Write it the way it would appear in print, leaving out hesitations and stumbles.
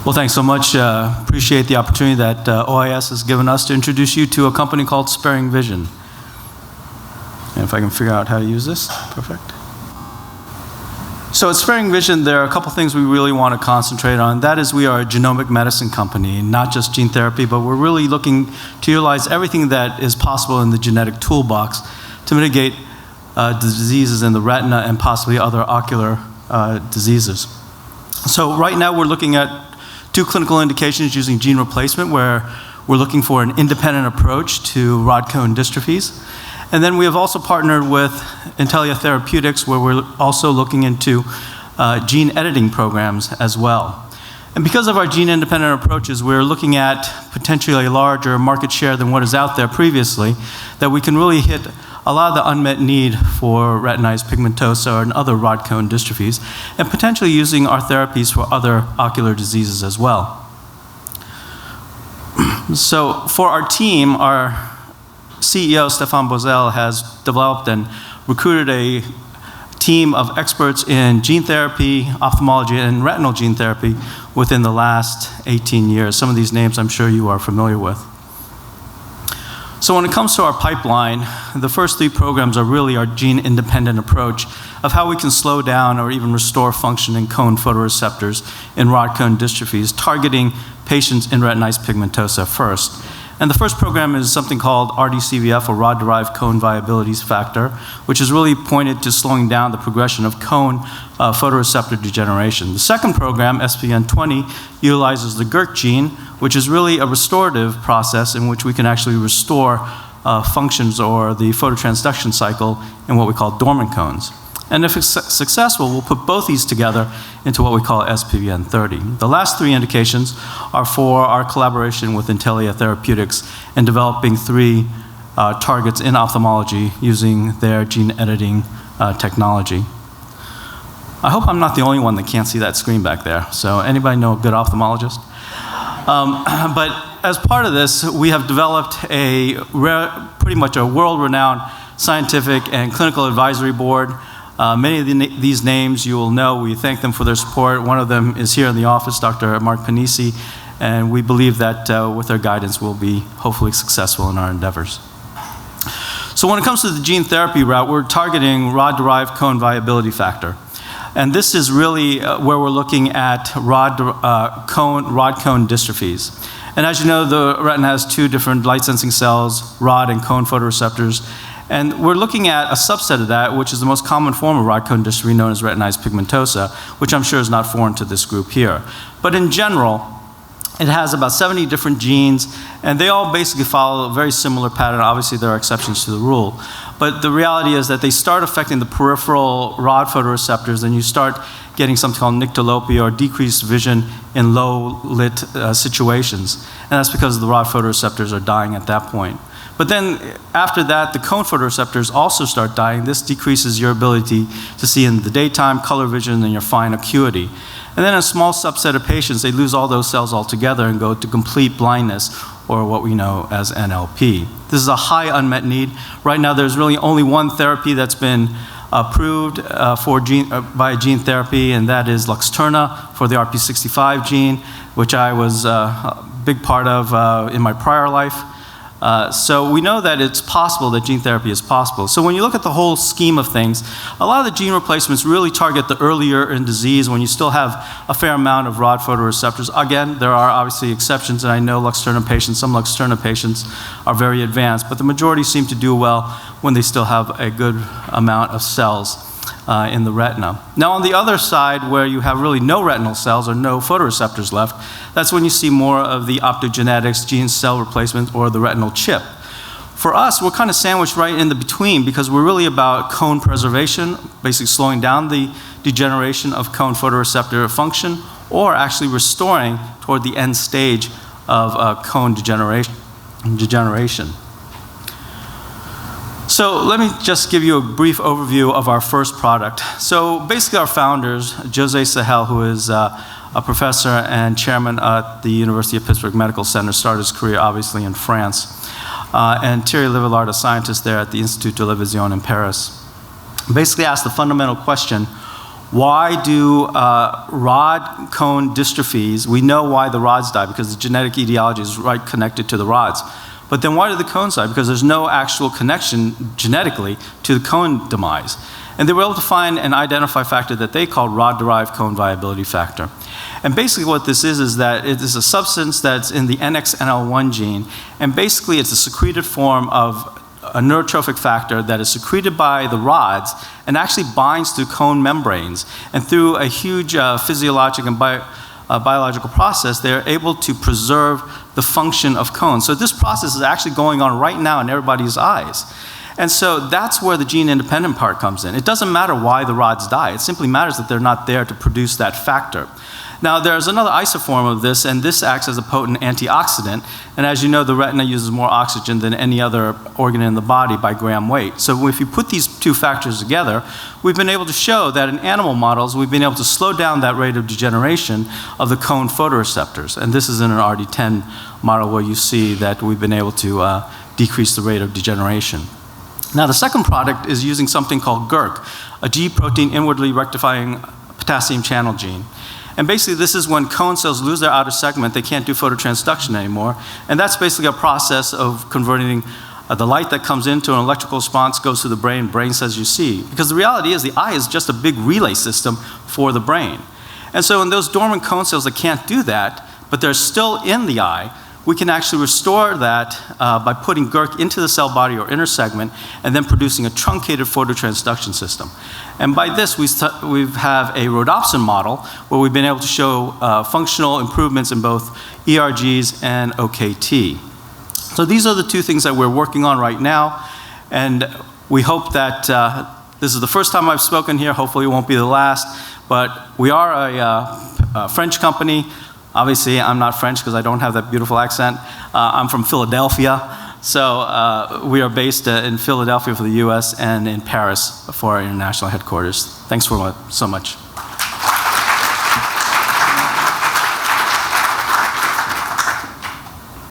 Well, thanks so much. Appreciate the opportunity that OIS has given us to introduce you to a company called Sparingvision. And if I can figure out how to use this, perfect. So at Sparingvision, there are a couple things we really want to concentrate on. That is, we are a genomic medicine company, not just gene therapy, but we're really looking to utilize everything that is possible in the genetic toolbox to mitigate the diseases in the retina and possibly other ocular diseases. So right now we're looking at 2 clinical indications using gene replacement, where we're looking for an independent approach to rod cone dystrophies. And then we have also partnered with Intellia Therapeutics, where we're also looking into gene editing programs as well. And because of our gene-independent approaches, we're looking at potentially a larger market share than what is out there previously, that we can really hit a lot of the unmet need for retinitis pigmentosa and other rod cone dystrophies, and potentially using our therapies for other ocular diseases as well. So for our team, our CEO, Stéphane Bozel, has developed and recruited a team of experts in gene therapy, ophthalmology, and retinal gene therapy within the last 18 years. Some of these names I'm sure you are familiar with. So when it comes to our pipeline, the first 3 programs are really our gene-independent approach of how we can slow down or even restore function in cone photoreceptors in rod cone dystrophies, targeting patients in retinitis pigmentosa first. And the first program is something called RDCVF, or rod-derived cone viability factor, which is really pointed to slowing down the progression of cone photoreceptor degeneration. The second program, SPN20, utilizes the GERK gene, which is really a restorative process in which we can actually restore functions or the phototransduction cycle in what we call dormant cones. And if it's successful, we'll put both these together into what we call SPN30. The last 3 indications are for our collaboration with Intellia Therapeutics in developing 3 targets in ophthalmology using their gene editing technology. I hope I'm not the only one that can't see that screen back there. So anybody know a good ophthalmologist? But as part of this, we have developed pretty much a world-renowned scientific and clinical advisory board. Many of these names you will know. We thank them for their support. One of them is here in the office, Dr. Mark Panisi, and we believe that with their guidance we'll be hopefully successful in our endeavors. So when it comes to the gene therapy route, we're targeting rod-derived cone viability factor. And this is really where we're looking at rod cone dystrophies. And as you know, the retina has 2 different light-sensing cells, rod and cone photoreceptors. And we're looking at a subset of that, which is the most common form of rod cone dystrophy, known as retinitis pigmentosa, which I'm sure is not foreign to this group here. But in general, it has about 70 different genes, and they all basically follow a very similar pattern. Obviously, there are exceptions to the rule. But the reality is that they start affecting the peripheral rod photoreceptors, and you start getting something called nyctalopia, or decreased vision in low-lit situations. And that's because the rod photoreceptors are dying at that point. But then after that, the cone photoreceptors also start dying. This decreases your ability to see in the daytime, color vision, and your fine acuity. And then a small subset of patients, they lose all those cells altogether and go to complete blindness, or what we know as NLP. This is a high unmet need. Right now, there's really only one therapy that's been approved by gene therapy, and that is Luxturna for the RP65 gene, which I was a big part of in my prior life. So we know that it's possible that gene therapy is possible. So when you look at the whole scheme of things, a lot of the gene replacements really target the earlier in disease when you still have a fair amount of rod photoreceptors. Again, there are obviously exceptions, and I know some Luxturna patients are very advanced, but the majority seem to do well when they still have a good amount of cells in the retina. Now on the other side, where you have really no retinal cells or no photoreceptors left, that's when you see more of the optogenetics, gene cell replacement, or the retinal chip. For us, we're kind of sandwiched right in the between, because we're really about cone preservation, basically slowing down the degeneration of cone photoreceptor function, or actually restoring toward the end stage of cone degeneration. So let me just give you a brief overview of our first product. So basically our founders, Jose Sahel, who is a professor and chairman at the University of Pittsburgh Medical Center, started his career obviously in France, and Thierry Livillard, a scientist there at the Institut de la Vision in Paris, basically asked the fundamental question, Why do rod cone dystrophies, we know why the rods die, because the genetic etiology is right connected to the rods. But then why do the cones die? Because there's no actual connection genetically to the cone demise. And they were able to find and identify a factor that they called rod-derived cone viability factor. And basically what this is that it is a substance that's in the NXNL1 gene, and basically it's a secreted form of a neurotrophic factor that is secreted by the rods and actually binds to cone membranes. And through a huge physiologic and biological process, they're able to preserve the function of cones. So this process is actually going on right now in everybody's eyes. And so that's where the gene-independent part comes in. It doesn't matter why the rods die. It simply matters that they're not there to produce that factor. Now, there's another isoform of this, and this acts as a potent antioxidant. And as you know, the retina uses more oxygen than any other organ in the body by gram weight. So if you put these two factors together, we've been able to show that in animal models, we've been able to slow down that rate of degeneration of the cone photoreceptors. And this is in an RD10 model where you see that we've been able to decrease the rate of degeneration. Now, the second product is using something called GERK, a G protein inwardly rectifying potassium channel gene. And basically, this is when cone cells lose their outer segment, they can't do phototransduction anymore. And that's basically a process of converting the light that comes into an electrical response, goes to the brain says you see. Because the reality is the eye is just a big relay system for the brain. And so in those dormant cone cells that can't do that, but they're still in the eye, we can actually restore that by putting GERK into the cell body or inner segment and then producing a truncated phototransduction system. And by this, we have a rhodopsin model where we've been able to show functional improvements in both ERGs and OKT. So these are the two things that we're working on right now. And we hope that this is the first time I've spoken here. Hopefully it won't be the last. But we are a French company. Obviously, I'm not French because I don't have that beautiful accent. I'm from Philadelphia. So we are based in Philadelphia for the US and in Paris for our international headquarters. Thanks so much.